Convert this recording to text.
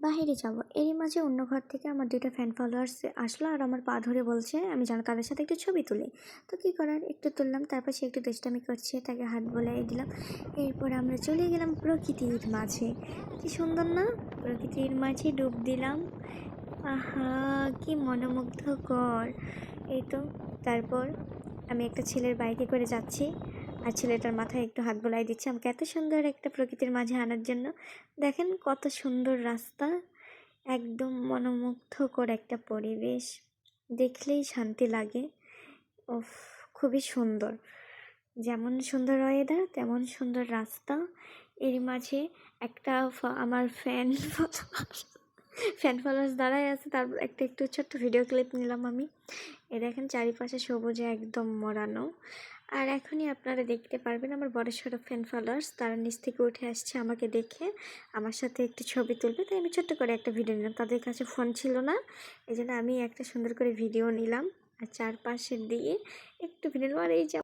বাহিরে যাব, এরই মাঝে অন্য ঘর থেকে আমার 2টা ফ্যান ফলোয়ার্স আসলো আর আমার পা ধরে বলছে আমি যেন তাদের সাথে একটু ছবি তুলি। তো কী করার, একটু তুললাম। তারপর সে একটু দুষ্টামি করছে, তাকে হাত বোলাই দিলাম। এরপর আমরা চলে গেলাম প্রকৃতির মাঝে। কি সুন্দর না, প্রকৃতির মাঝে ডুব দিলাম। আহা, কি মনোমুগ্ধকর! এই তো। তারপর আমি একটা ছেলের বাইকে করে যাচ্ছি আর ছেলেটার মাথায় একটু হাত বোলাই দিচ্ছে আমাকে এত সুন্দর একটা প্রকৃতির মাঝে আনার জন্য। দেখেন কত সুন্দর রাস্তা, একদম মনোমুগ্ধকর একটা পরিবেশ, দেখলেই শান্তি লাগে। উফ, খুবই সুন্দর। যেমন সুন্দর ওয়েদার তেমন সুন্দর রাস্তা। এর মাঝে একটা আমার ফ্যান ফলোয়ার্স দাঁড়ায় আছে, তারপর একটু ছোট্ট ভিডিও ক্লিপ নিলাম আমি। এ দেখেন চারিপাশে সবুজে একদম মোড়ানো। আর এখনই আপনারা দেখতে পারবেন আমার বড়সড় ফ্যান ফলোয়ার্স তারা নিচ থেকে উঠে আসছে আমাকে দেখে আমার সাথে একটি ছবি তুলবে। তাই আমি ছোট্ট করে একটা ভিডিও নিলাম, তাদের কাছে ফোন ছিল না, এই জন্য আমি একটা সুন্দর করে ভিডিও নিলাম আর চারপাশের দিয়ে একটু ভিডিও নিলাম। আর এই যে